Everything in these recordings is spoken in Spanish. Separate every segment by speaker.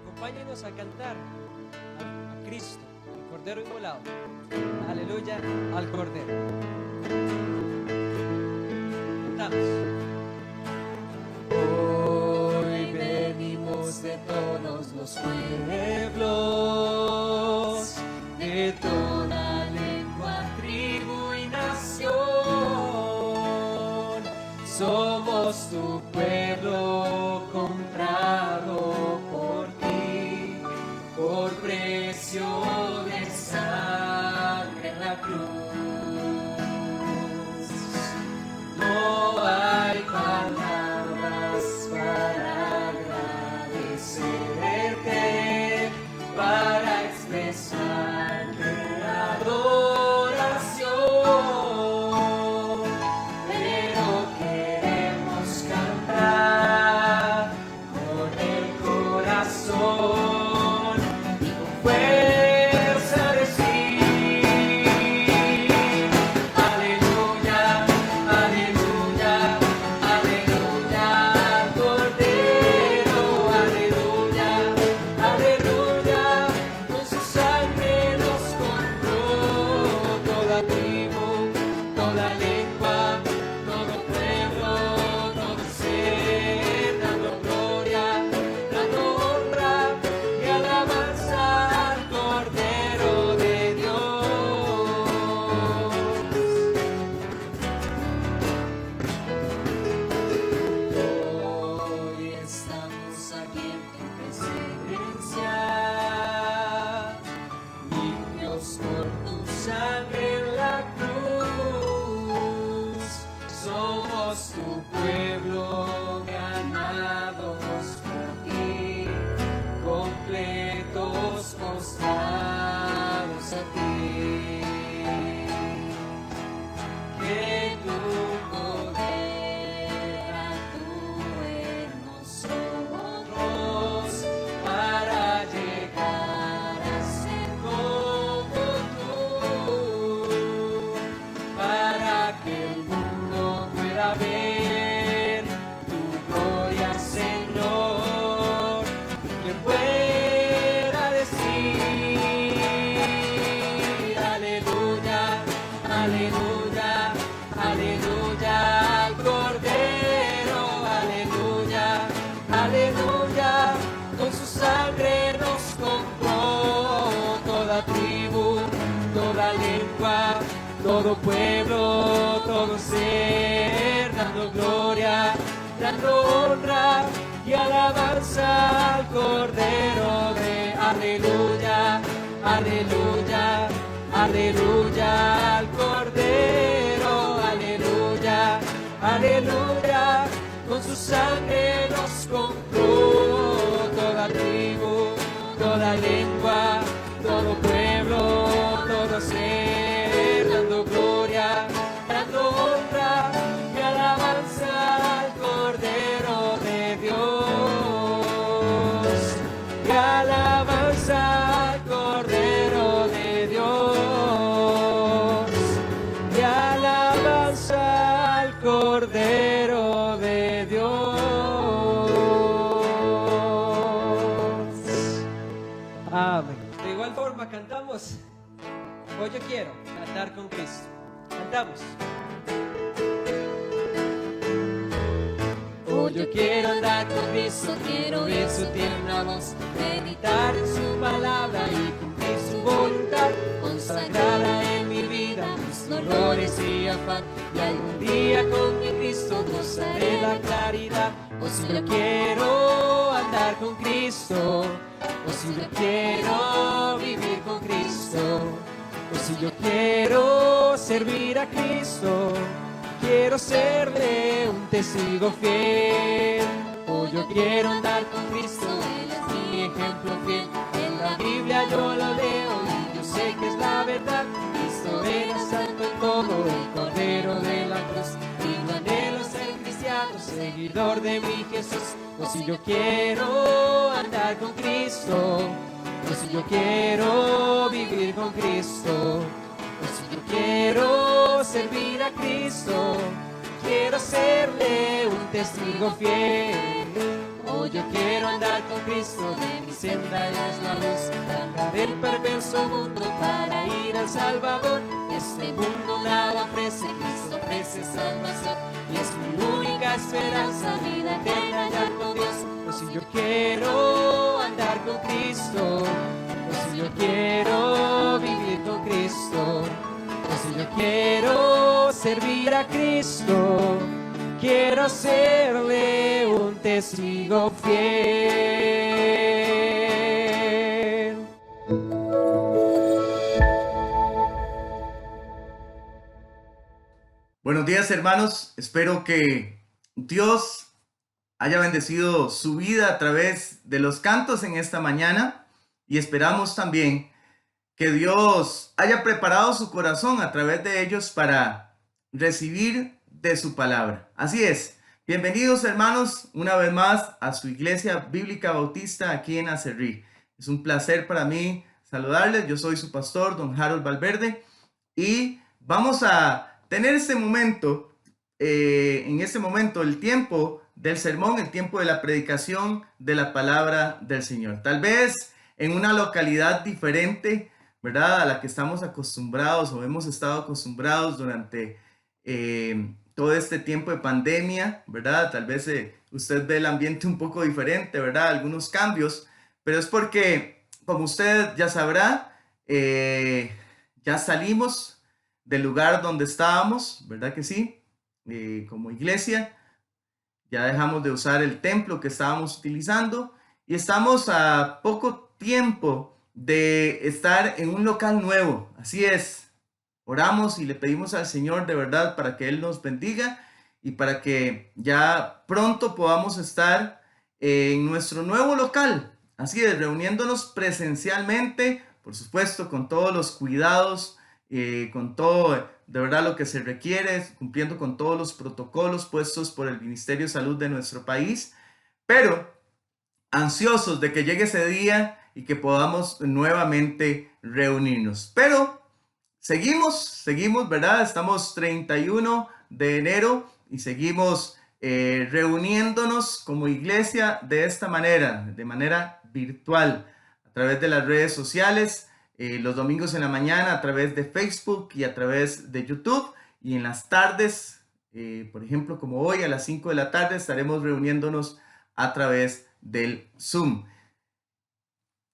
Speaker 1: Acompáñenos a cantar a Cristo, el Cordero Inmolado. Aleluya al Cordero. Cantamos.
Speaker 2: Hoy venimos de todos los pueblos, de toda lengua, tribu y nación. Somos tu pueblo comprado por ti, por precio de sangre en la cruz. No hay palabras para agradecerte, para expresarte adoración, pero queremos cantar con el corazón y con fuerza decir: aleluya, aleluya, aleluya al Cordero, aleluya, aleluya, con su sangre nos compró toda tribu, toda lengua, todo pueblo, todo ser, dando gloria, dando honra y alabanza al Cordero de Dios. Hoy estamos aquí en tu presencia, limpios por tu sangre en la cruz. Somos tu pueblo, ganados por ti, completos, postrados a ti. Que tu poder actúe en nosotros para llegar a ser como tú, para que el mundo pueda ver tu gloria, Señor, y que pueda decir: aleluya, aleluya, aleluya al Cordero, aleluya, aleluya, con su sangre nos compró toda tribu, toda lengua, todo pueblo, todo ser, dando gloria, dando honra y alabanza al Cordero de aleluya, aleluya, aleluya al Cordero, aleluya, aleluya, con su sangre nos compró toda tribu, toda lengua, todo pueblo, todo ser, dando gloria, dando honra y alabanza al Cordero de Dios, y alabanza al Cordero de Dios, y alabanza al Cordero de Dios.
Speaker 1: Amén. De igual forma cantamos. Hoy yo quiero andar con Cristo. Cantamos.
Speaker 2: Hoy yo quiero andar con Cristo, quiero oír su tierna voz, meditar en su palabra y cumplir su voluntad, consagrada en mi vida, mis dolores y afán, y algún día con mi Cristo gozaré la claridad. O si yo quiero andar con Cristo, o si yo quiero vivir con Cristo, o si yo quiero servir a Cristo, quiero serle un testigo fiel. Hoy yo quiero andar con Cristo, Él es mi ejemplo fiel. En la Biblia yo lo leo y yo sé que es la verdad. Cristo era santo en todo, el Cordero de la cruz. Y no anhelo ser cristiano, seguidor de mi Jesús. O si yo quiero andar con Cristo, o si yo quiero vivir con Cristo, o si yo quiero servir a Cristo,
Speaker 1: quiero serle un testigo fiel.
Speaker 2: Oh, yo quiero andar con Cristo, de mi senda es la luz. Sacar del perverso mundo para ir al Salvador. Este mundo nada ofrece, Cristo ofrece salvación. Y es mi única esperanza, vida eterna ya con Dios.
Speaker 1: Pues si yo quiero andar con Cristo, pues si yo quiero vivir con Cristo, pues si yo quiero servir a Cristo, quiero serle un testigo fiel.
Speaker 3: Buenos días, hermanos. Espero que Dios haya bendecido su vida a través de los cantos en esta mañana, y esperamos también que Dios haya preparado su corazón a través de ellos para recibir de su palabra. Así es. Bienvenidos, hermanos, una vez más a su Iglesia Bíblica Bautista aquí en Acerrí. Es un placer para mí saludarles. Yo soy su pastor, don Harold Valverde, y vamos a tener este momento, en este momento, el tiempo del sermón, el tiempo de la predicación de la palabra del Señor. Tal vez en una localidad diferente, ¿verdad?, a la que estamos acostumbrados o hemos estado acostumbrados durante todo este tiempo de pandemia, ¿verdad? Tal vez usted ve el ambiente un poco diferente, ¿verdad? Algunos cambios, pero es porque, como usted ya sabrá, ya salimos del lugar donde estábamos, ¿verdad que sí? Como iglesia, ya dejamos de usar el templo que estábamos utilizando y estamos a poco tiempo de estar en un local nuevo. Así es, oramos y le pedimos al Señor de verdad para que Él nos bendiga y para que ya pronto podamos estar en nuestro nuevo local. Así es, reuniéndonos presencialmente, por supuesto, con todos los cuidados, con todo de verdad lo que se requiere, cumpliendo con todos los protocolos puestos por el Ministerio de Salud de nuestro país, pero ansiosos de que llegue ese día y que podamos nuevamente reunirnos. Pero seguimos, ¿verdad? Estamos 31 de enero y seguimos reuniéndonos como iglesia de esta manera, de manera virtual, a través de las redes sociales, los domingos en la mañana a través de Facebook y a través de YouTube, y en las tardes, por ejemplo, como hoy a las 5 de la tarde, estaremos reuniéndonos a través del Zoom.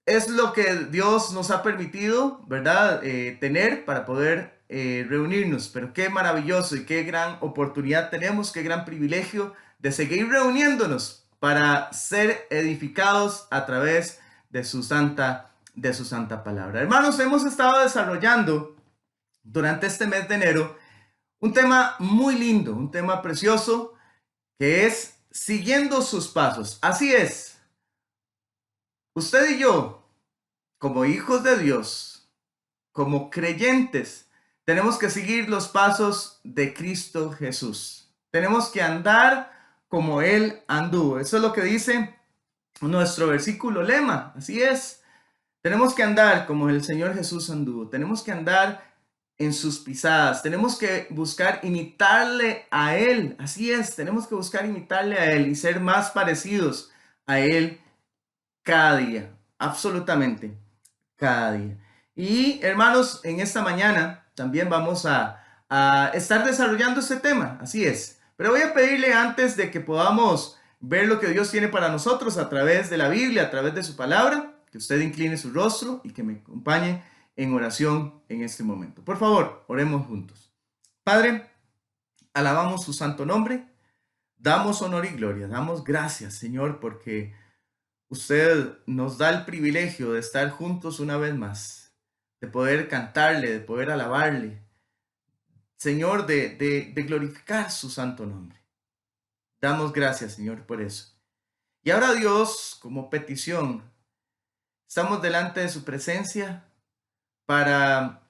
Speaker 3: Es lo que Dios nos ha permitido, ¿verdad?, tener para poder reunirnos. Pero qué maravilloso y qué gran oportunidad tenemos, qué gran privilegio de seguir reuniéndonos para ser edificados a través de su santa palabra. Hermanos, hemos estado desarrollando durante este mes de enero un tema muy lindo, un tema precioso, que es siguiendo sus pasos. Así es, usted y yo, como hijos de Dios, como creyentes, tenemos que seguir los pasos de Cristo Jesús. Tenemos que andar como Él anduvo. Eso es lo que dice nuestro versículo lema. Así es. Tenemos que andar como el Señor Jesús anduvo. Tenemos que andar en sus pisadas. Tenemos que buscar imitarle a Él. Así es, tenemos que buscar imitarle a Él y ser más parecidos a Él cada día. Absolutamente, cada día. Y hermanos, en esta mañana también vamos a estar desarrollando este tema. Así es. Pero voy a pedirle, antes de que podamos ver lo que Dios tiene para nosotros a través de la Biblia, a través de su palabra, que usted incline su rostro y que me acompañe en oración en este momento. Por favor, oremos juntos. Padre, alabamos su santo nombre, damos honor y gloria, damos gracias, Señor, porque usted nos da el privilegio de estar juntos una vez más, de poder cantarle, de poder alabarle, Señor, de glorificar su santo nombre. Damos gracias, Señor, por eso. Y ahora, Dios, como petición, estamos delante de su presencia para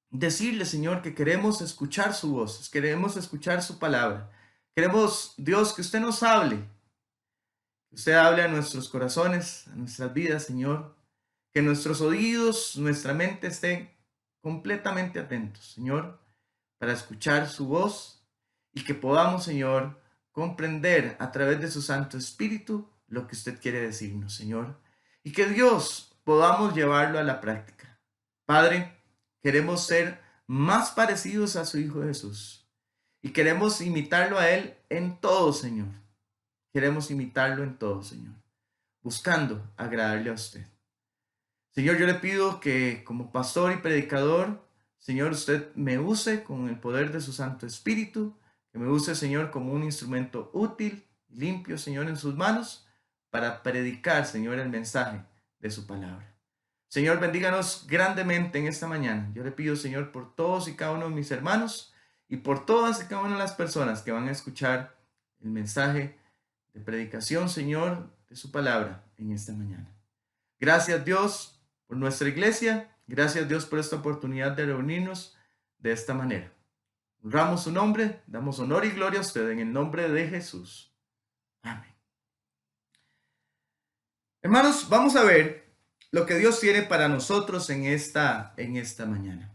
Speaker 3: decirle, Señor, que queremos escuchar su voz, queremos escuchar su palabra. Queremos, Dios, que usted nos hable, que usted hable a nuestros corazones, a nuestras vidas, Señor. Que nuestros oídos, nuestra mente estén completamente atentos, Señor, para escuchar su voz y que podamos, Señor, comprender a través de su Santo Espíritu lo que usted quiere decirnos, Señor, y que Dios podamos llevarlo a la práctica. Padre, queremos ser más parecidos a su Hijo Jesús y queremos imitarlo a Él en todo, Señor. Queremos imitarlo en todo, Señor, buscando agradarle a usted. Señor, yo le pido que como pastor y predicador, Señor, usted me use con el poder de su Santo Espíritu, que me use, Señor, como un instrumento útil y limpio, Señor, en sus manos, para predicar, Señor, el mensaje de su palabra. Señor, bendíganos grandemente en esta mañana. Yo le pido, Señor, por todos y cada uno de mis hermanos y por todas y cada una de las personas que van a escuchar el mensaje de predicación, Señor, de su palabra en esta mañana. Gracias, Dios, por nuestra iglesia. Gracias, Dios, por esta oportunidad de reunirnos de esta manera. Honramos su nombre, damos honor y gloria a usted en el nombre de Jesús. Amén. Hermanos, vamos a ver lo que Dios tiene para nosotros en esta mañana.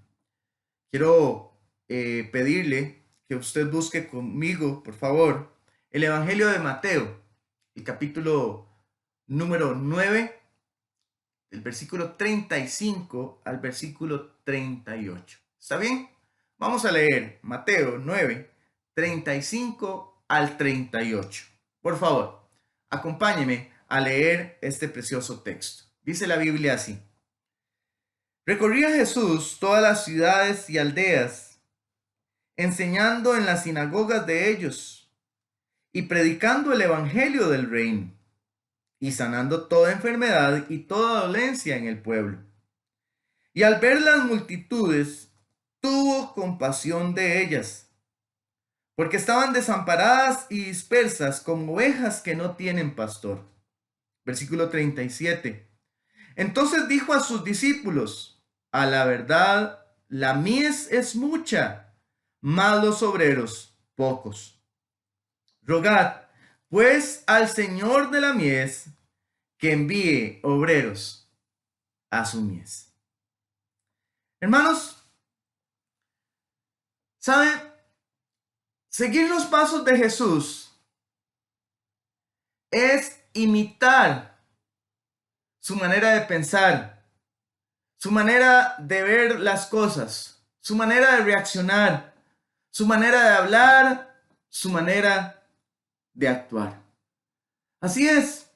Speaker 3: Quiero pedirle que usted busque conmigo, por favor, el Evangelio de Mateo, el capítulo número 9, del versículo 35 al versículo 38. ¿Está bien? Vamos a leer Mateo 9, 35 al 38. Por favor, acompáñeme a leer este precioso texto. Dice la Biblia así: Recorría Jesús todas las ciudades y aldeas, enseñando en las sinagogas de ellos y predicando el evangelio del reino, y sanando toda enfermedad y toda dolencia en el pueblo. Y al ver las multitudes, tuvo compasión de ellas, porque estaban desamparadas y dispersas como ovejas que no tienen pastor. Versículo 37. Entonces dijo a sus discípulos: a la verdad, la mies es mucha, mas los obreros pocos. Rogad, pues, al Señor de la mies que envíe obreros a su mies. Hermanos, ¿saben? Seguir los pasos de Jesús es imitar su manera de pensar, su manera de ver las cosas, su manera de reaccionar, su manera de hablar, su manera de actuar. Así es.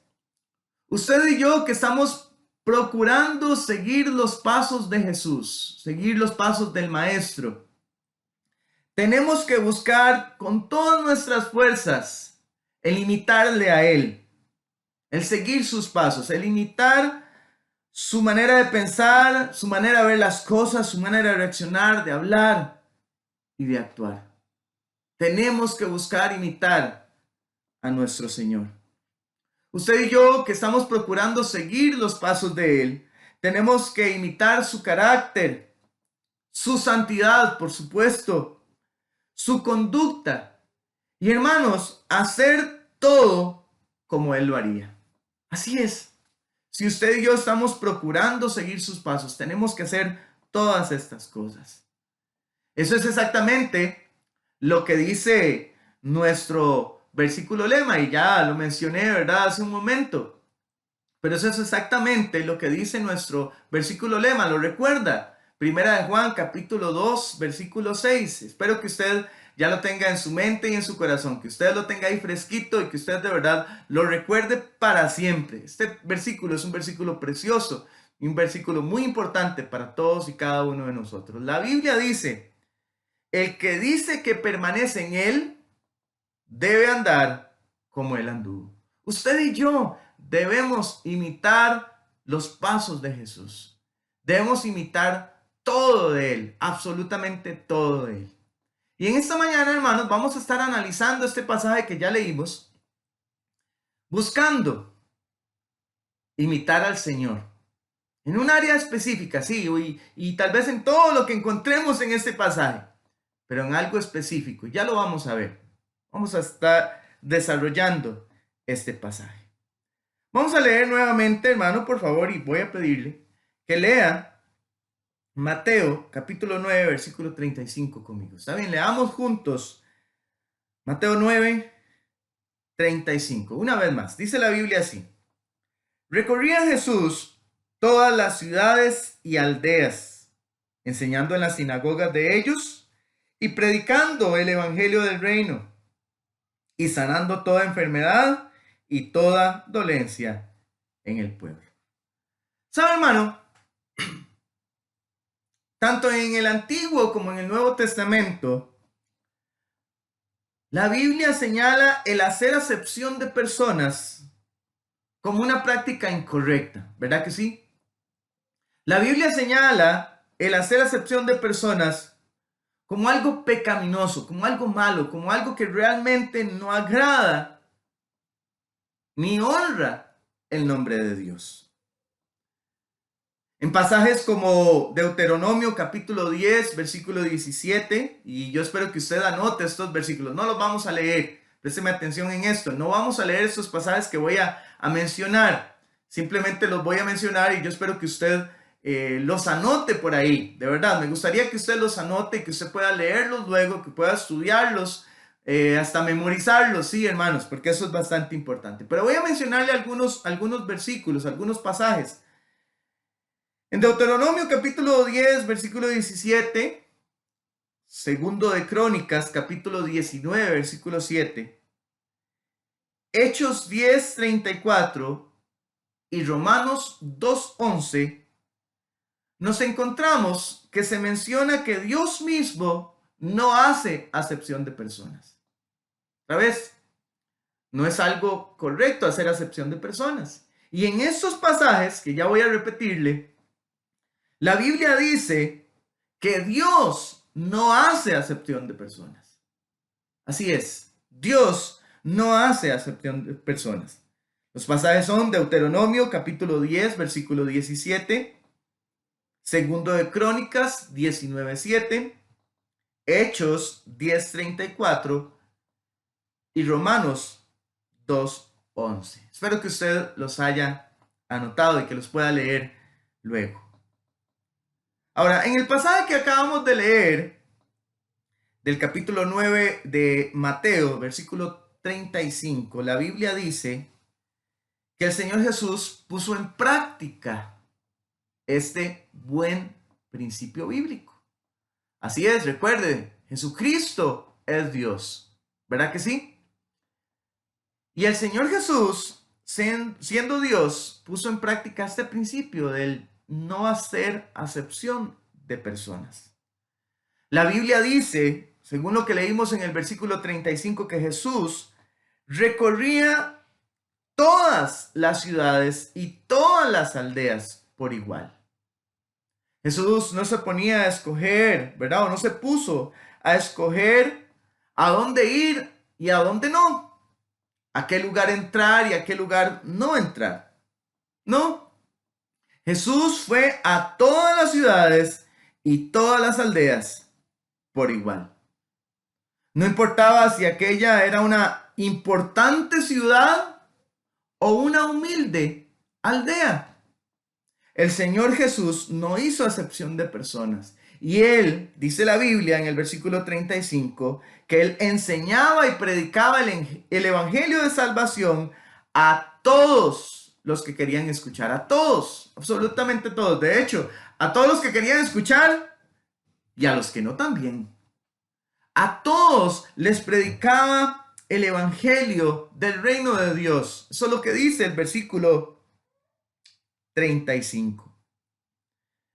Speaker 3: Usted y yo que estamos procurando seguir los pasos de Jesús, seguir los pasos del Maestro, tenemos que buscar con todas nuestras fuerzas el imitarle a Él, el seguir sus pasos, el imitar su manera de pensar, su manera de ver las cosas, su manera de reaccionar, de hablar y de actuar. Tenemos que buscar imitar a nuestro Señor. Usted y yo que estamos procurando seguir los pasos de Él, tenemos que imitar su carácter, su santidad, por supuesto, su conducta. Y hermanos, hacer todo como Él lo haría. Así es. Si usted y yo estamos procurando seguir sus pasos, tenemos que hacer todas estas cosas. Eso es exactamente lo que dice nuestro versículo lema, y ya lo mencioné, ¿verdad?, hace un momento. Pero eso es exactamente lo que dice nuestro versículo lema. ¿Lo recuerda? Primera de Juan, capítulo 2, versículo 6. Espero que usted ya lo tenga en su mente y en su corazón, que usted lo tenga ahí fresquito y que usted de verdad lo recuerde para siempre. Este versículo es un versículo precioso y un versículo muy importante para todos y cada uno de nosotros. La Biblia dice: el que dice que permanece en Él debe andar como Él anduvo. Usted y yo debemos imitar los pasos de Jesús. Debemos imitar todo de Él, absolutamente todo de Él. Y en esta mañana, hermanos, vamos a estar analizando este pasaje que ya leímos, buscando imitar al Señor. En un área específica, sí, y tal vez en todo lo que encontremos en este pasaje, pero en algo específico. Ya lo vamos a ver. Vamos a estar desarrollando este pasaje. Vamos a leer nuevamente, hermano, por favor, y voy a pedirle que lea Mateo, capítulo 9, versículo 35 conmigo. ¿Está bien? Leamos juntos Mateo 9:35. Una vez más, dice la Biblia así. Recorría Jesús todas las ciudades y aldeas, enseñando en las sinagogas de ellos y predicando el evangelio del reino y sanando toda enfermedad y toda dolencia en el pueblo. ¿Sabe, hermano? Tanto en el Antiguo como en el Nuevo Testamento, la Biblia señala el hacer acepción de personas como una práctica incorrecta, ¿verdad que sí? La Biblia señala el hacer acepción de personas como algo pecaminoso, como algo malo, como algo que realmente no agrada ni honra el nombre de Dios. En pasajes como Deuteronomio capítulo 10, versículo 17, y yo espero que usted anote estos versículos, no los vamos a leer, présteme atención en esto, no vamos a leer estos pasajes que voy a mencionar, simplemente los voy a mencionar y yo espero que usted los anote por ahí, de verdad, me gustaría que usted los anote, que usted pueda leerlos luego, que pueda estudiarlos, hasta memorizarlos, sí, hermanos, porque eso es bastante importante. Pero voy a mencionarle algunos versículos, algunos pasajes. En Deuteronomio capítulo 10, versículo 17, segundo de Crónicas capítulo 19, versículo 7, Hechos 10, 34 y Romanos 2, 11, nos encontramos que se menciona que Dios mismo no hace acepción de personas. Otra vez, no es algo correcto hacer acepción de personas. Y en estos pasajes, que ya voy a repetirle, la Biblia dice que Dios no hace acepción de personas. Así es, Dios no hace acepción de personas. Los pasajes son Deuteronomio capítulo 10, versículo 17, segundo de Crónicas 19, 7, Hechos 10, 34 y Romanos 2, 11. Espero que usted los haya anotado y que los pueda leer luego. Ahora, en el pasaje que acabamos de leer, del capítulo 9 de Mateo, versículo 35, la Biblia dice que el Señor Jesús puso en práctica este buen principio bíblico. Así es, recuerde, Jesucristo es Dios, ¿verdad que sí? Y el Señor Jesús, siendo Dios, puso en práctica este principio del no hacer acepción de personas. La Biblia dice, según lo que leímos en el versículo 35, que Jesús recorría todas las ciudades y todas las aldeas por igual. Jesús no se ponía a escoger, ¿verdad? O no se puso a escoger a dónde ir y a dónde no. A qué lugar entrar y a qué lugar no entrar. No. Jesús fue a todas las ciudades y todas las aldeas por igual. No importaba si aquella era una importante ciudad o una humilde aldea. El Señor Jesús no hizo acepción de personas. Y Él, dice la Biblia en el versículo 35, que Él enseñaba y predicaba el evangelio de salvación a todos los que querían escuchar, a todos, absolutamente todos. De hecho, a todos los que querían escuchar y a los que no también. A todos les predicaba el evangelio del reino de Dios. Eso es lo que dice el versículo 35.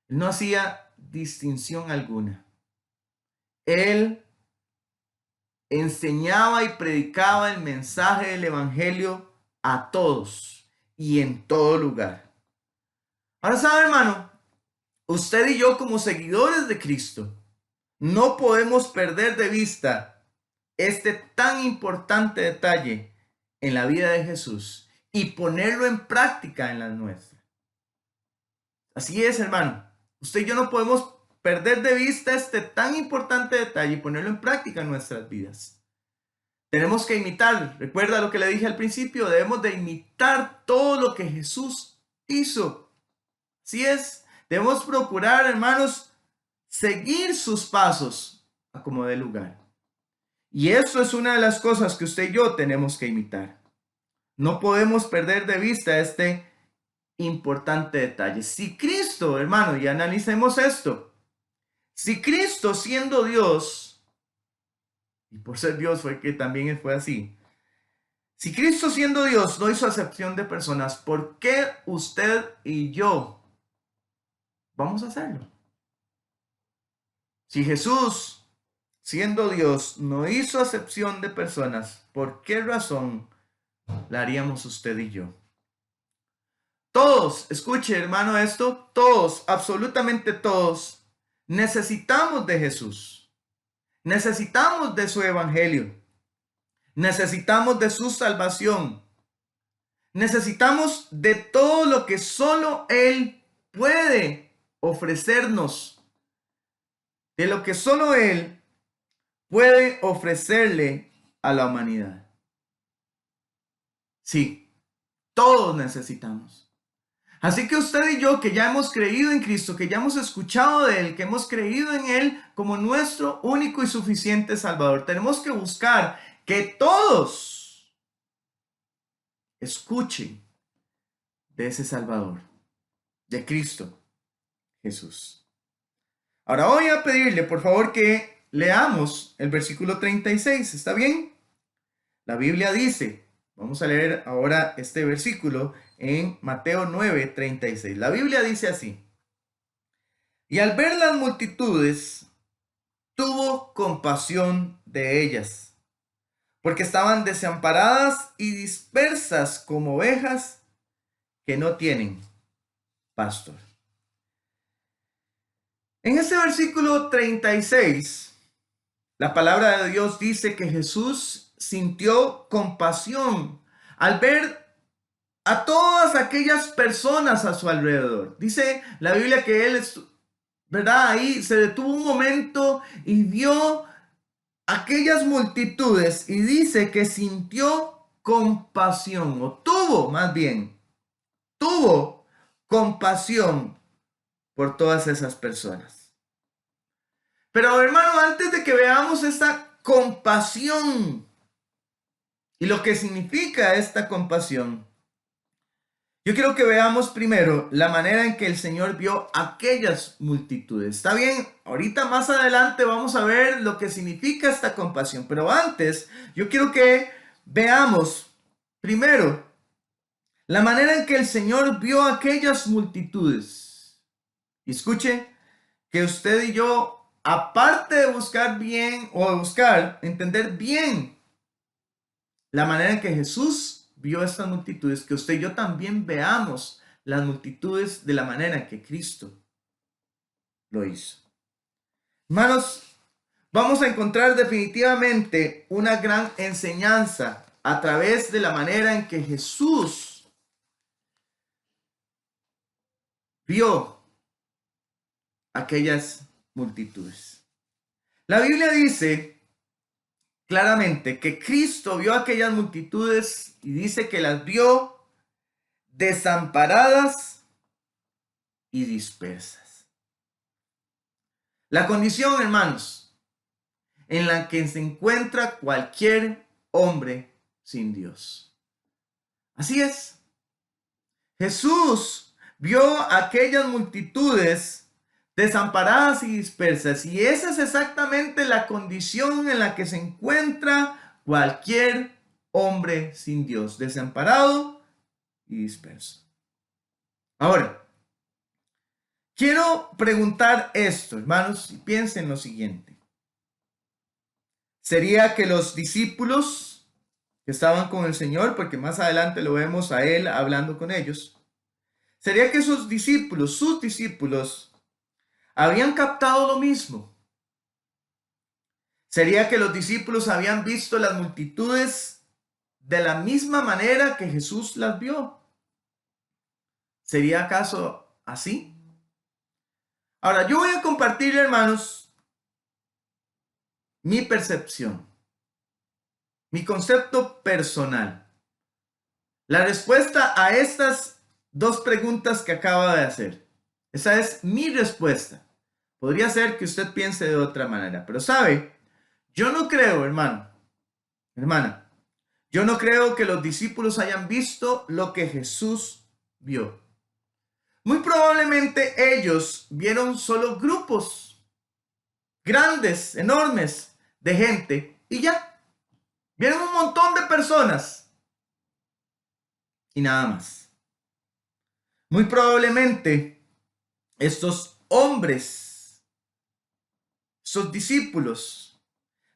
Speaker 3: Él no hacía distinción alguna. Él enseñaba y predicaba el mensaje del evangelio a todos y en todo lugar. Ahora sabe, hermano, usted y yo como seguidores de Cristo no podemos perder de vista este tan importante detalle en la vida de Jesús y ponerlo en práctica en la nuestra. Así es, hermano. Usted y yo no podemos perder de vista este tan importante detalle y ponerlo en práctica en nuestras vidas. Tenemos que imitar, recuerda lo que le dije al principio, debemos de imitar todo lo que Jesús hizo. Así es, debemos procurar, hermanos, seguir sus pasos a como dé lugar. Y eso es una de las cosas que usted y yo tenemos que imitar. No podemos perder de vista este importante detalle. Si Cristo, hermano, y analicemos esto, si Cristo siendo Dios, y por ser Dios fue que también fue así, si Cristo siendo Dios no hizo acepción de personas, ¿por qué usted y yo vamos a hacerlo? Si Jesús siendo Dios no hizo acepción de personas, ¿por qué razón la haríamos usted y yo? Todos, escuche hermano esto, todos, absolutamente todos, necesitamos de Jesús. Necesitamos de su evangelio. Necesitamos de su salvación. Necesitamos de todo lo que solo Él puede ofrecernos. De lo que solo Él puede ofrecerle a la humanidad. Sí, todos necesitamos. Así que usted y yo, que ya hemos creído en Cristo, que ya hemos escuchado de Él, que hemos creído en Él como nuestro único y suficiente Salvador, tenemos que buscar que todos escuchen de ese Salvador, de Cristo Jesús. Ahora voy a pedirle, por favor, que leamos el versículo 36, ¿está bien? La Biblia dice, vamos a leer ahora este versículo en Mateo 9:36. La Biblia dice así: y al ver las multitudes, tuvo compasión de ellas, porque estaban desamparadas y dispersas como ovejas que no tienen pastor. En este versículo 36, la palabra de Dios dice que Jesús sintió compasión al ver a todas aquellas personas a su alrededor. Dice la Biblia que Él, ¿verdad? Ahí se detuvo un momento y vio aquellas multitudes y dice que sintió compasión, o tuvo más bien, tuvo compasión por todas esas personas. Pero hermano, antes de que veamos esta compasión y lo que significa esta compasión, yo quiero que veamos primero la manera en que el Señor vio aquellas multitudes. ¿Está bien? Ahorita más adelante vamos a ver lo que significa esta compasión. Pero antes, yo quiero que veamos primero la manera en que el Señor vio aquellas multitudes. Y escuche que usted y yo, aparte de buscar bien o de buscar entender bien la manera en que Jesús vio estas multitudes, que usted y yo también veamos las multitudes de la manera en que Cristo lo hizo. Hermanos, vamos a encontrar definitivamente una gran enseñanza a través de la manera en que Jesús vio aquellas multitudes. La Biblia dice claramente que Cristo vio aquellas multitudes y dice que las vio desamparadas y dispersas. La condición, hermanos, en la que se encuentra cualquier hombre sin Dios. Así es. Jesús vio aquellas multitudes desamparadas y dispersas, y esa es exactamente la condición en la que se encuentra cualquier hombre sin Dios, desamparado y disperso. Ahora, quiero preguntar esto, hermanos, y piensen lo siguiente. ¿Sería que los discípulos que estaban con el Señor, porque más adelante lo vemos a Él hablando con ellos, sería que sus discípulos, habían captado lo mismo? ¿Sería que los discípulos habían visto las multitudes de la misma manera que Jesús las vio? ¿Sería acaso así? Ahora, yo voy a compartir, hermanos, mi percepción, mi concepto personal. La respuesta a estas dos preguntas que acabo de hacer. Esa es mi respuesta. Podría ser que usted piense de otra manera, pero sabe, Yo no creo, hermana, yo no creo que los discípulos hayan visto lo que Jesús vio. Muy probablemente ellos vieron solo grupos grandes, enormes de gente y ya. Vieron un montón de personas y nada más. Muy probablemente estos hombres, sus discípulos,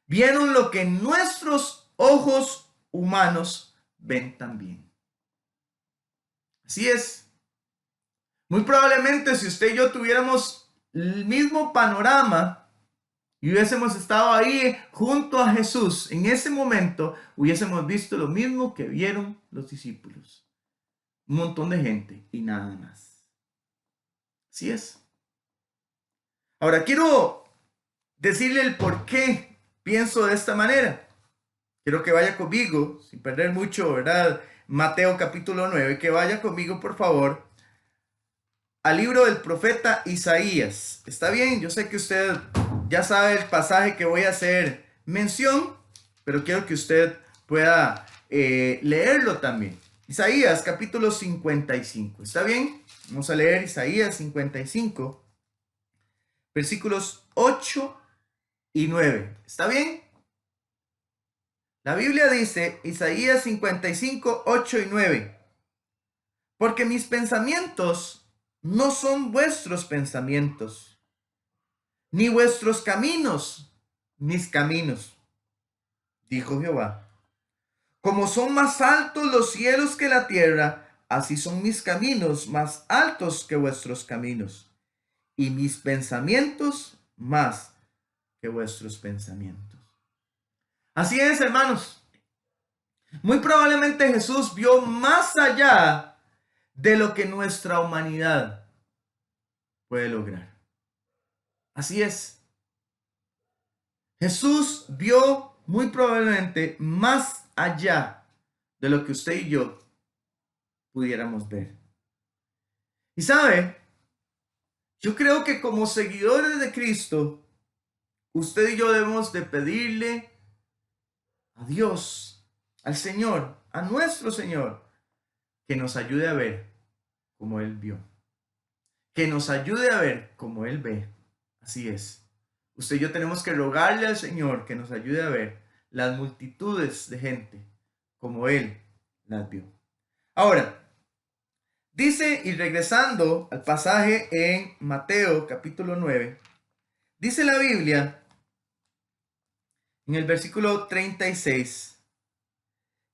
Speaker 3: vieron lo que nuestros ojos humanos ven también. Así es. Muy probablemente si usted y yo tuviéramos el mismo panorama y hubiésemos estado ahí junto a Jesús en ese momento, hubiésemos visto lo mismo que vieron los discípulos. Un montón de gente y nada más. Así es. Ahora quiero decirle el por qué pienso de esta manera. Quiero que vaya conmigo, sin perder mucho, ¿verdad? Mateo capítulo 9, que vaya conmigo, por favor, al libro del profeta Isaías. ¿Está bien? Yo sé que usted ya sabe el pasaje que voy a hacer mención, pero quiero que usted pueda leerlo también. Isaías capítulo 55. ¿Está bien? Vamos a leer Isaías 55, versículos 8 y 9. ¿Está bien? La Biblia dice, Isaías 55, 8 y 9. Porque mis pensamientos no son vuestros pensamientos, ni vuestros caminos, mis caminos, dijo Jehová. Como son más altos los cielos que la tierra, así son mis caminos más altos que vuestros caminos, y mis pensamientos más que vuestros pensamientos. Así es, hermanos. Muy probablemente Jesús vio más allá de lo que nuestra humanidad puede lograr. Así es. Jesús vio muy probablemente más allá de lo que usted y yo pudiéramos ver. Y sabe, yo creo que como seguidores de Cristo, usted y yo debemos de pedirle a Dios, al Señor, a nuestro Señor, que nos ayude a ver como Él vio. Que nos ayude a ver como Él ve. Así es. Usted y yo tenemos que rogarle al Señor que nos ayude a ver las multitudes de gente como Él las vio. Ahora, dice, y regresando al pasaje en Mateo capítulo 9, dice la Biblia en el versículo 36,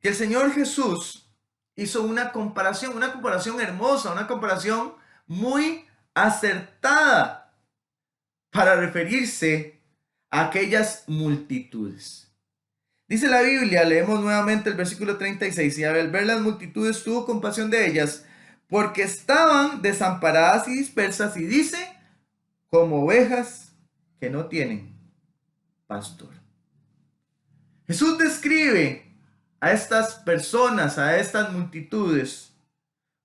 Speaker 3: que el Señor Jesús hizo una comparación hermosa, una comparación muy acertada para referirse a aquellas multitudes. Dice la Biblia, leemos nuevamente el versículo 36, y al ver las multitudes tuvo compasión de ellas, porque estaban desamparadas y dispersas, y dice, como ovejas que no tienen pastor. Jesús describe a estas personas, a estas multitudes,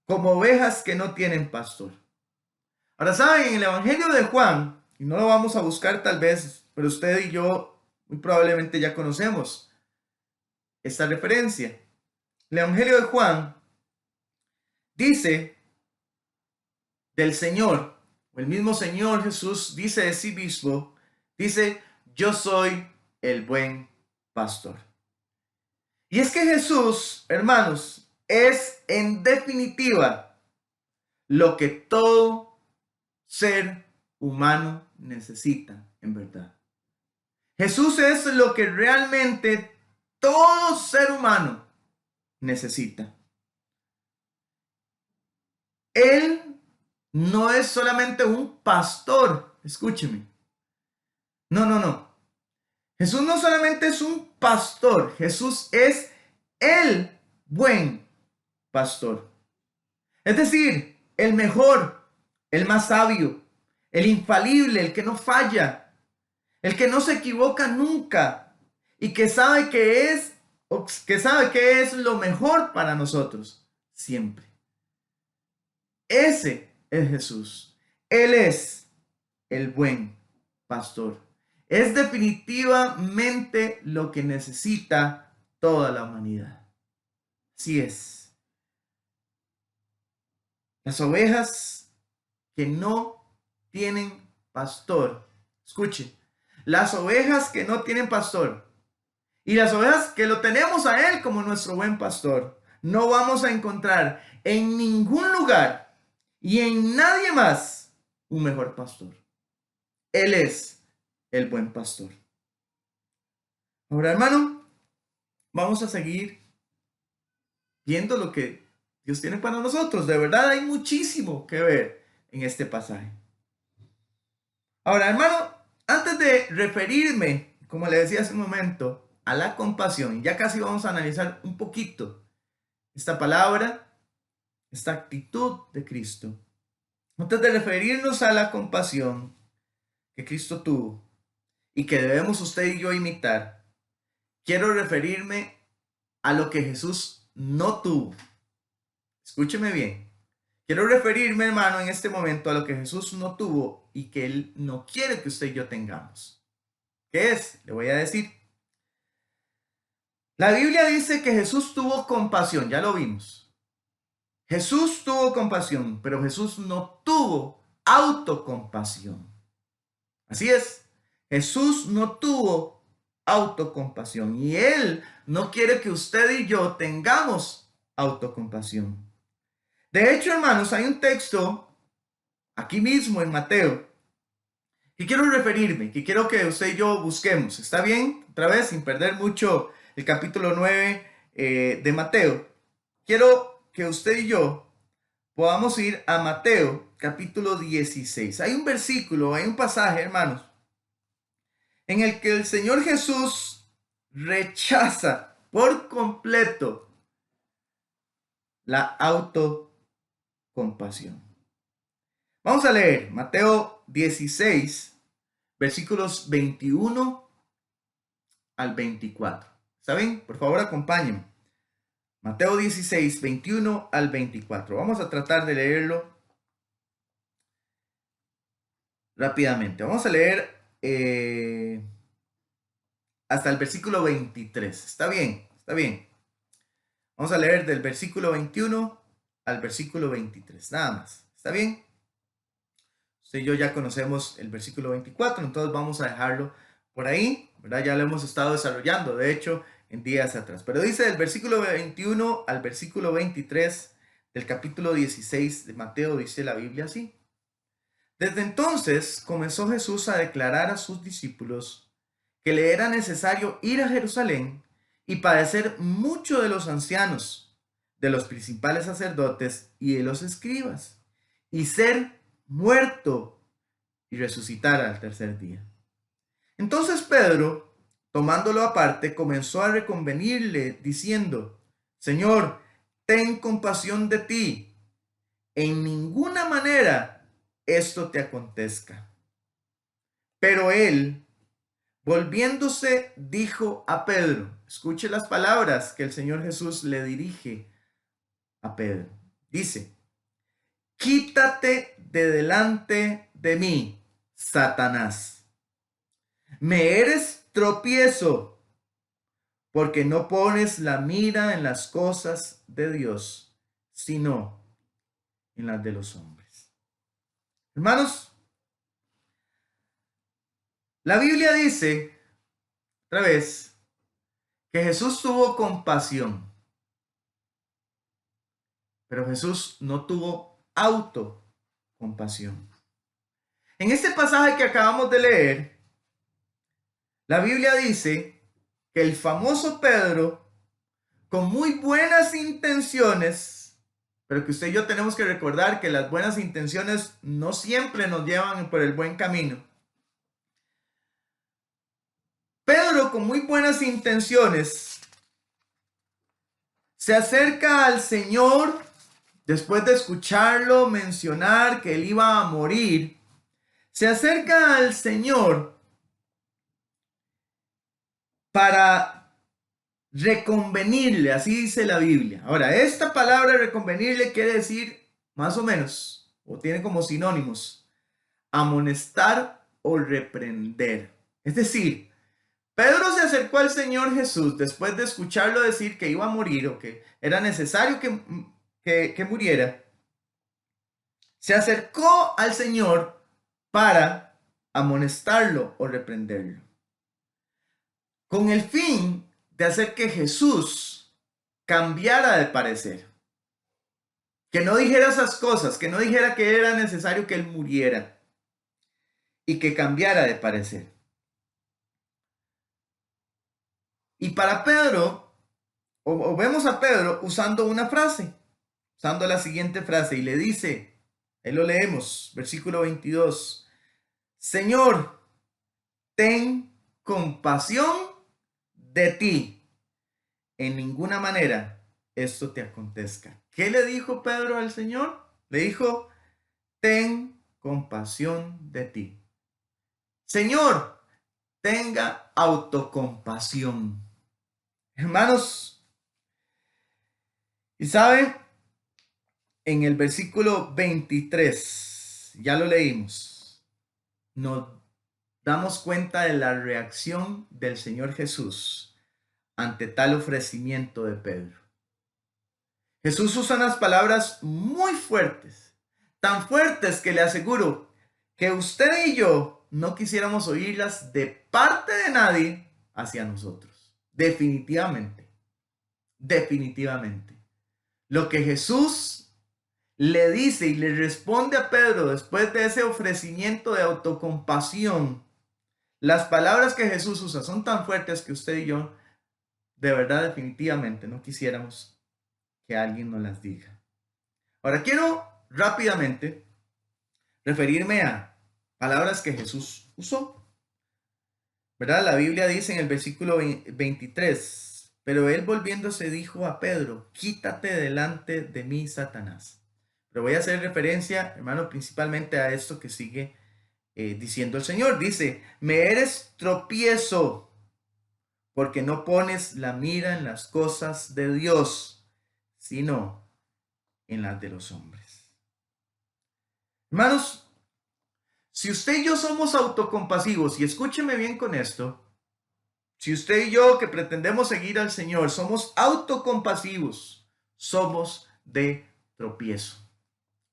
Speaker 3: como ovejas que no tienen pastor. Ahora saben, en el Evangelio de Juan, y no lo vamos a buscar tal vez, pero usted y yo muy probablemente ya conocemos esta referencia. El Evangelio de Juan dice del Señor, o el mismo Señor Jesús dice de sí mismo, dice, yo soy el buen pastor. Y es que Jesús, hermanos, es en definitiva lo que todo ser humano necesita en verdad. Jesús es lo que realmente todo ser humano necesita. Él no es solamente un pastor, escúcheme. No. Jesús no solamente es un pastor, Jesús es el buen pastor. Es decir, el mejor, el más sabio, el infalible, el que no falla, el que no se equivoca nunca y que sabe que es lo mejor para nosotros siempre. Ese es Jesús. Él es el buen pastor. Es definitivamente lo que necesita toda la humanidad. Así es. Las ovejas que no tienen pastor. Escuche, las ovejas que no tienen pastor y las ovejas que lo tenemos a Él como nuestro buen pastor, no vamos a encontrar en ningún lugar y en nadie más un mejor pastor. Él es el buen pastor. Ahora, hermano, vamos a seguir viendo lo que Dios tiene para nosotros. De verdad hay muchísimo que ver en este pasaje. Ahora, hermano, antes de referirme, como le decía hace un momento, a la compasión, ya casi vamos a analizar un poquito esta palabra, esta actitud de Cristo. Antes de referirnos a la compasión que Cristo tuvo y que debemos usted y yo imitar, quiero referirme a lo que Jesús no tuvo. Escúcheme bien. Quiero referirme, hermano, en este momento a lo que Jesús no tuvo y que Él no quiere que usted y yo tengamos. ¿Qué es? Le voy a decir. La Biblia dice que Jesús tuvo compasión, ya lo vimos. Jesús tuvo compasión, pero Jesús no tuvo autocompasión. Así es, Jesús no tuvo autocompasión y Él no quiere que usted y yo tengamos autocompasión. De hecho, hermanos, hay un texto aquí mismo en Mateo que quiero referirme, que quiero que usted y yo busquemos. ¿Está bien? Otra vez, sin perder mucho el capítulo 9 de Mateo. Quiero que usted y yo podamos ir a Mateo capítulo 16. Hay un versículo, hay un pasaje, hermanos, en el que el Señor Jesús rechaza por completo la autocompasión. Vamos a leer Mateo 16, versículos 21 al 24. ¿Está bien? Por favor, acompáñenme. Mateo 16, 21 al 24. Vamos a tratar de leerlo rápidamente. Vamos a leer hasta el versículo 23. ¿Está bien? Está bien. Vamos a leer del versículo 21 al versículo 23. Nada más. ¿Está bien? Usted y yo ya conocemos el versículo 24, entonces vamos a dejarlo por ahí, ¿verdad? Ya lo hemos estado desarrollando, de hecho, en días atrás. Pero dice del versículo 21 al versículo 23 del capítulo 16 de Mateo, dice la Biblia así. Desde entonces comenzó Jesús a declarar a sus discípulos que le era necesario ir a Jerusalén y padecer mucho de los ancianos, de los principales sacerdotes y de los escribas, y ser muerto y resucitar al tercer día. Entonces Pedro, tomándolo aparte, comenzó a reconvenirle, diciendo: Señor, ten compasión de ti. En ninguna manera esto te acontezca. Pero él, volviéndose, dijo a Pedro, escuche las palabras que el Señor Jesús le dirige a Pedro. Dice: quítate de delante de mí, Satanás. Me eres tropiezo, porque no pones la mira en las cosas de Dios, sino en las de los hombres. Hermanos, la Biblia dice, otra vez, que Jesús tuvo compasión, pero Jesús no tuvo autocompasión. En este pasaje que acabamos de leer, la Biblia dice que el famoso Pedro, con muy buenas intenciones, pero que usted y yo tenemos que recordar que las buenas intenciones no siempre nos llevan por el buen camino. Pedro, con muy buenas intenciones, se acerca al Señor después de escucharlo mencionar que él iba a morir. Se acerca al Señor para reconvenirle, así dice la Biblia. Ahora, esta palabra reconvenirle quiere decir más o menos, o tiene como sinónimos, amonestar o reprender. Es decir, Pedro se acercó al Señor Jesús después de escucharlo decir que iba a morir o que era necesario que muriera. Se acercó al Señor para amonestarlo o reprenderlo, con el fin de hacer que Jesús cambiara de parecer, que no dijera esas cosas, que no dijera que era necesario que él muriera y que cambiara de parecer. Y para Pedro, o vemos a Pedro usando una frase, usando la siguiente frase, y le dice, ahí lo leemos, versículo 22, Señor, ten compasión de ti. En ninguna manera esto te acontezca. ¿Qué le dijo Pedro al Señor? Le dijo, ten compasión de ti. Señor, tenga autocompasión. Hermanos, y saben, en el versículo 23, ya lo leímos, nos damos cuenta de la reacción del Señor Jesús ante tal ofrecimiento de Pedro. Jesús usa unas palabras muy fuertes, tan fuertes que le aseguro que usted y yo no quisiéramos oírlas de parte de nadie hacia nosotros. Definitivamente, definitivamente. Lo que Jesús le dice y le responde a Pedro después de ese ofrecimiento de autocompasión, las palabras que Jesús usa son tan fuertes que usted y yo, de verdad, definitivamente no quisiéramos que alguien nos las diga. Ahora quiero rápidamente referirme a palabras que Jesús usó. ¿Verdad? La Biblia dice en el versículo 23, pero él volviéndose dijo a Pedro, quítate delante de mí, Satanás. Pero voy a hacer referencia, hermano, principalmente a esto que sigue diciendo el Señor. Dice, me eres tropiezo porque no pones la mira en las cosas de Dios, sino en las de los hombres. Hermanos, si usted y yo somos autocompasivos, y escúcheme bien con esto, si usted y yo que pretendemos seguir al Señor somos autocompasivos, somos de tropiezo.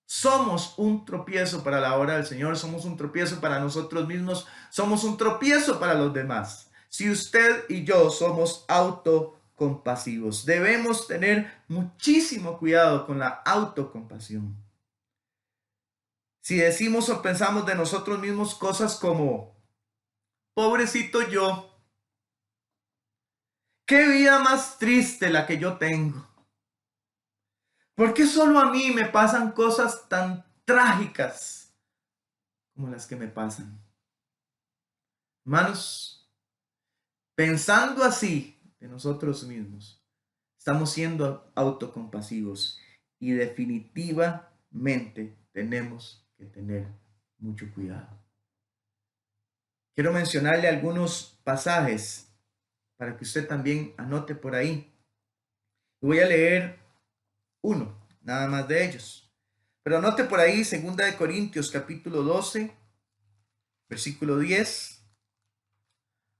Speaker 3: Somos un tropiezo para la obra del Señor, somos un tropiezo para nosotros mismos, somos un tropiezo para los demás. Si usted y yo somos autocompasivos, debemos tener muchísimo cuidado con la autocompasión. Si decimos o pensamos de nosotros mismos cosas como, pobrecito yo, qué vida más triste la que yo tengo. ¿Por qué solo a mí me pasan cosas tan trágicas como las que me pasan? Hermanos, pensando así de nosotros mismos, estamos siendo autocompasivos y definitivamente tenemos que tener mucho cuidado. Quiero mencionarle algunos pasajes para que usted también anote por ahí. Voy a leer uno, nada más de ellos. Pero anote por ahí 2 Corintios capítulo 12, versículo 10.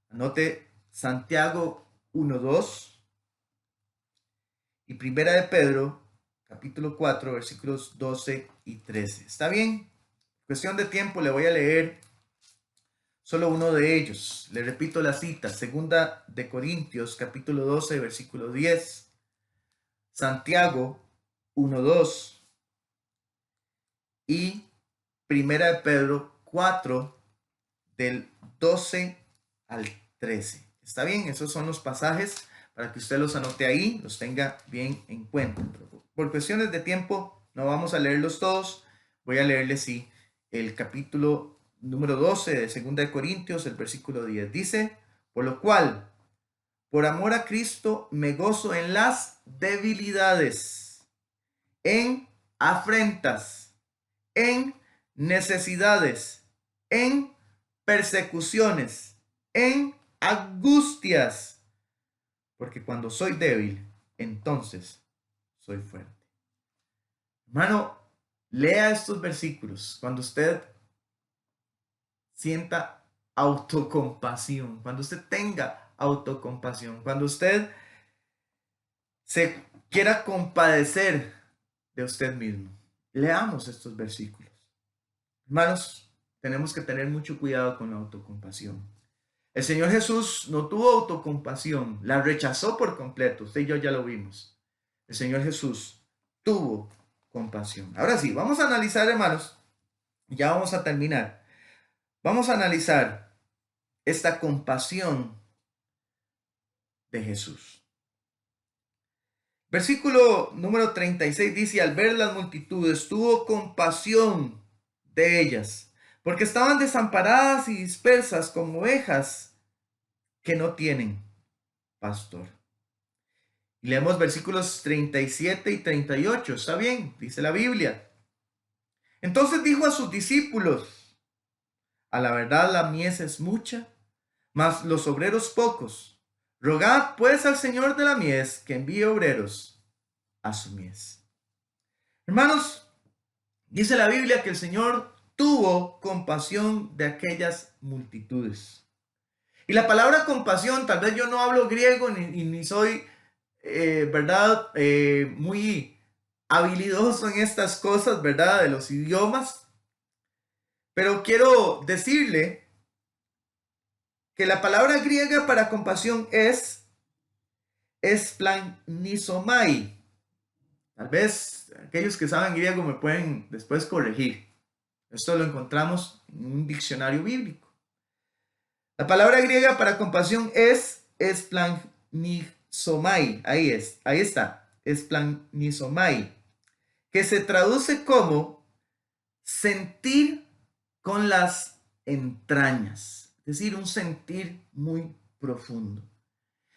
Speaker 3: Anote Santiago 1:2 y 1 Pedro capítulo 4, versículos 12 y 13. ¿Está bien? Cuestión de tiempo, le voy a leer solo uno de ellos. Le repito la cita, 2 Corintios capítulo 12, versículo 10, Santiago 1:2 y 1 Pedro 4, del 12 al 13. ¿Está bien? Esos son los pasajes para que usted los anote ahí, los tenga bien en cuenta. Por cuestiones de tiempo no vamos a leerlos todos. Voy a leerles sí el capítulo número 12 de 2 Corintios, el versículo 10. Dice, por lo cual, por amor a Cristo, me gozo en las debilidades, en afrentas, en necesidades, en persecuciones, en angustias, porque cuando soy débil, entonces soy fuerte. Hermano, lea estos versículos cuando usted sienta autocompasión, cuando usted tenga autocompasión, cuando usted se quiera compadecer de usted mismo. Leamos estos versículos. Hermanos, tenemos que tener mucho cuidado con la autocompasión. El Señor Jesús no tuvo autocompasión, la rechazó por completo. Usted y yo ya lo vimos. El Señor Jesús tuvo compasión. Ahora sí, vamos a analizar, hermanos. Ya vamos a terminar. Vamos a analizar esta compasión de Jesús. Versículo número 36 dice: al ver las multitudes, tuvo compasión de ellas, porque estaban desamparadas y dispersas como ovejas que no tienen pastor. Y leemos versículos 37 y 38. ¿Está bien? Dice la Biblia. Entonces dijo a sus discípulos: a la verdad la mies es mucha, mas los obreros pocos. Rogad pues al Señor de la mies que envíe obreros a su mies. Hermanos, dice la Biblia que el Señor tuvo compasión de aquellas multitudes. Y la palabra compasión, tal vez yo no hablo griego ni soy, muy habilidoso en estas cosas, ¿verdad? De los idiomas. Pero quiero decirle que la palabra griega para compasión es esplanizomai. Tal vez aquellos que saben griego me pueden después corregir. Esto lo encontramos en un diccionario bíblico. La palabra griega para compasión es esplanizomai. Ahí está. Esplanizomai. Que se traduce como sentir con las entrañas. Es decir, un sentir muy profundo.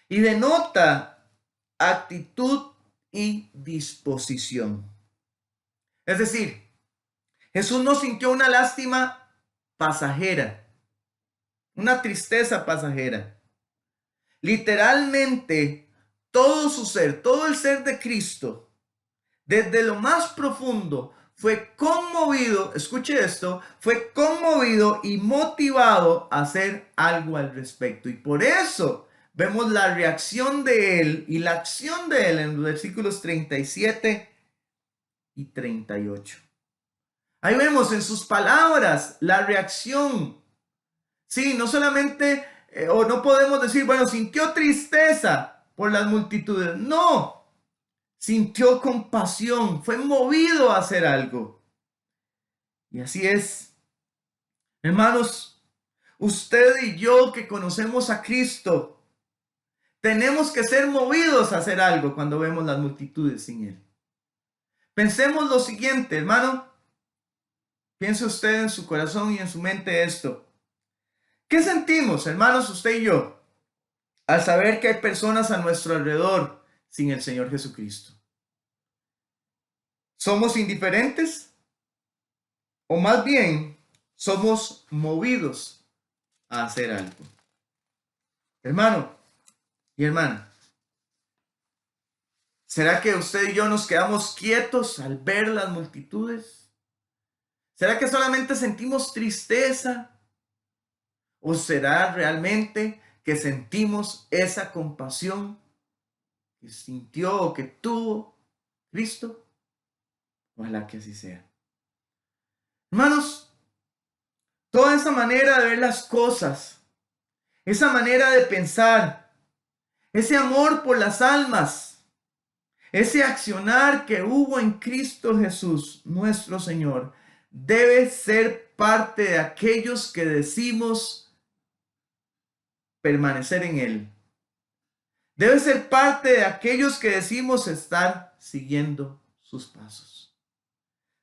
Speaker 3: Y denota actitud y disposición. Es decir, Jesús no sintió una lástima pasajera, una tristeza pasajera. Literalmente, todo su ser, todo el ser de Cristo, desde lo más profundo, fue conmovido, escuche esto, fue conmovido y motivado a hacer algo al respecto. Y por eso vemos la reacción de él y la acción de él en los versículos 37 y 38. Ahí vemos en sus palabras la reacción. Sí, no solamente, o no podemos decir, bueno, sintió tristeza por las multitudes. No, sintió compasión, fue movido a hacer algo. Y así es. Hermanos, usted y yo que conocemos a Cristo, tenemos que ser movidos a hacer algo cuando vemos las multitudes sin Él. Pensemos lo siguiente, hermano. Piense usted en su corazón y en su mente esto. ¿Qué sentimos, hermanos, usted y yo, al saber que hay personas a nuestro alrededor sin el Señor Jesucristo? ¿Somos indiferentes? ¿O más bien somos movidos a hacer algo? Hermano y hermana, ¿será que usted y yo nos quedamos quietos al ver las multitudes? ¿Será que solamente sentimos tristeza? ¿O será realmente que sentimos esa compasión que sintió o que tuvo Cristo? Ojalá que así sea. Hermanos, toda esa manera de ver las cosas, esa manera de pensar, ese amor por las almas, ese accionar que hubo en Cristo Jesús, nuestro Señor, debe ser parte de aquellos que decimos permanecer en Él. Debe ser parte de aquellos que decimos estar siguiendo sus pasos.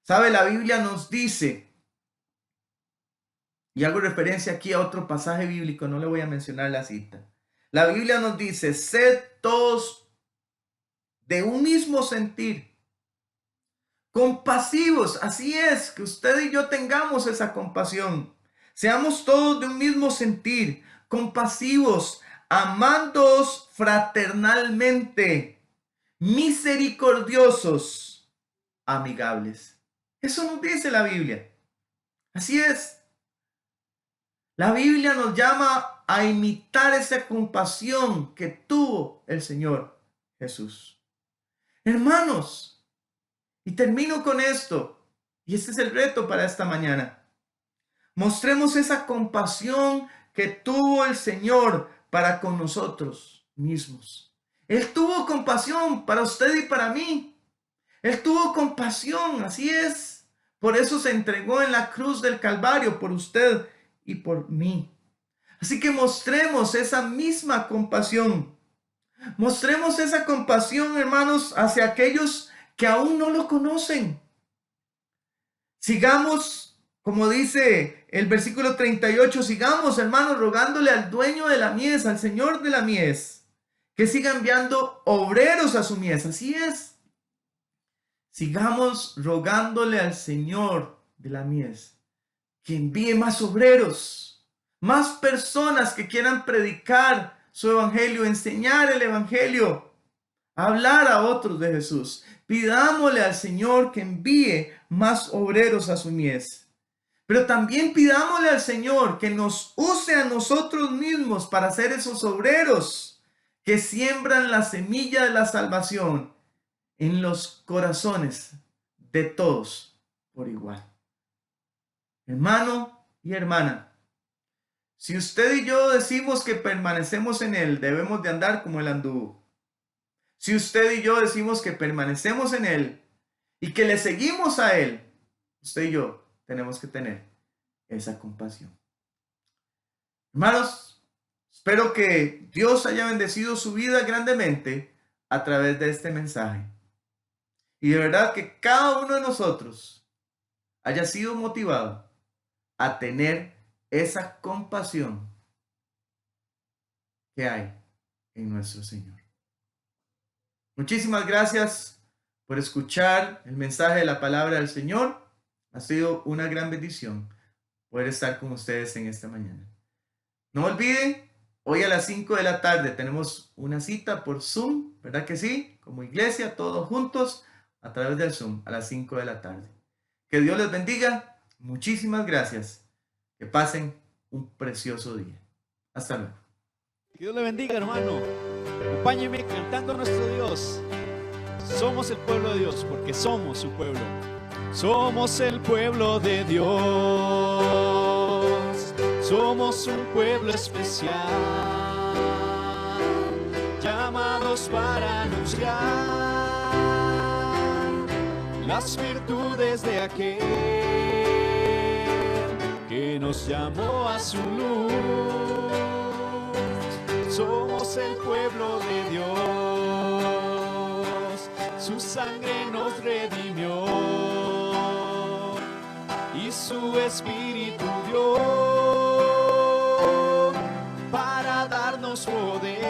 Speaker 3: ¿Sabe? La Biblia nos dice, y hago referencia aquí a otro pasaje bíblico, no le voy a mencionar la cita. La Biblia nos dice, sed todos de un mismo sentir, compasivos. Así es, que usted y yo tengamos esa compasión. Seamos todos de un mismo sentir, compasivos, amándoos fraternalmente, misericordiosos, amigables. Eso nos dice la Biblia. Así es. La Biblia nos llama a imitar esa compasión que tuvo el Señor Jesús. Hermanos, y termino con esto, y este es el reto para esta mañana. Mostremos esa compasión que tuvo el Señor para con nosotros mismos. Él tuvo compasión para usted y para mí. Él tuvo compasión, así es. Por eso se entregó en la cruz del Calvario por usted y por mí. Así que mostremos esa misma compasión. Mostremos esa compasión, hermanos, hacia aquellos que aún no lo conocen. Sigamos, como dice el versículo 38, sigamos, hermanos, rogándole al dueño de la mies, al Señor de la mies, que siga enviando obreros a su mies. Así es. Sigamos rogándole al Señor de la mies que envíe más obreros, más personas que quieran predicar su evangelio, enseñar el evangelio, hablar a otros de Jesús. Pidámosle al Señor que envíe más obreros a su mies. Pero también pidámosle al Señor que nos use a nosotros mismos para ser esos obreros que siembran la semilla de la salvación en los corazones de todos por igual. Hermano y hermana, si usted y yo decimos que permanecemos en Él, debemos de andar como Él anduvo. Si usted y yo decimos que permanecemos en Él y que le seguimos a Él, usted y yo tenemos que tener esa compasión. Hermanos, espero que Dios haya bendecido su vida grandemente a través de este mensaje. Y de verdad que cada uno de nosotros haya sido motivado a tener esa compasión que hay en nuestro Señor. Muchísimas gracias por escuchar el mensaje de la palabra del Señor. Ha sido una gran bendición poder estar con ustedes en esta mañana. No olviden, hoy a las 5 de la tarde tenemos una cita por Zoom, ¿verdad que sí? Como iglesia, todos juntos a través del Zoom a las 5 de la tarde. Que Dios les bendiga. Muchísimas gracias. Que pasen un precioso día. Hasta luego.
Speaker 4: Que Dios le bendiga, hermano. Acompáñeme cantando a nuestro Dios. Somos el pueblo de Dios porque somos su pueblo. Somos el pueblo de Dios. Somos un pueblo especial, llamados para anunciar las virtudes de aquel que nos llamó a su luz. Somos el pueblo de Dios, su sangre nos redimió y su espíritu dio para darnos poder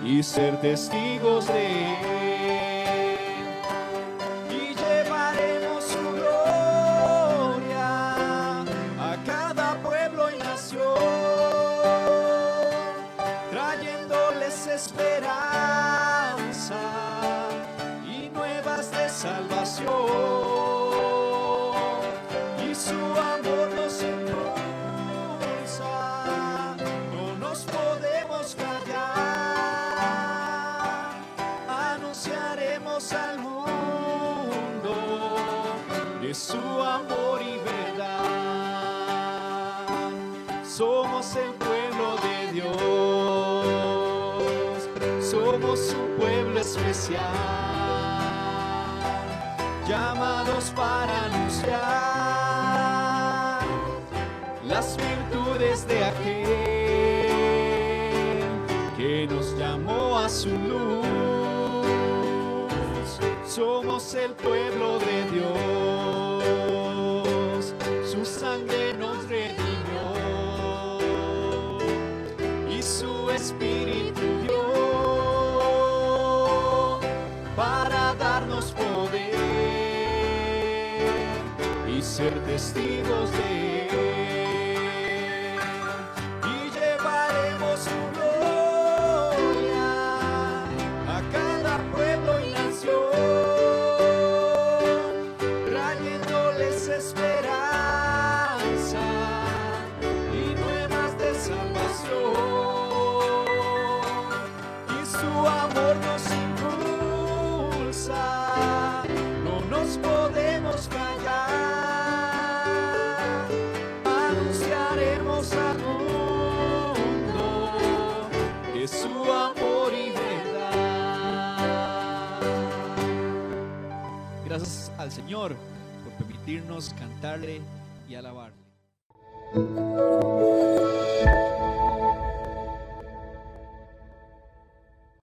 Speaker 4: y ser testigos de él. Y su amor nos impulsa, no nos podemos callar, anunciaremos al mundo de su amor y verdad. Somos el pueblo de Dios, somos su pueblo especial, llamados para anunciar las virtudes de aquel que nos llamó a su luz. Somos el pueblo de Dios, su sangre nos redimió y su espíritu dio para darnos poder y ser testigos de él, y llevaremos su gloria a cada pueblo y nación, trayéndoles esperanza amor nos impulsa, no nos podemos callar. Anunciaremos al mundo que su amor y verdad. Gracias al Señor por permitirnos cantarle y alabarle.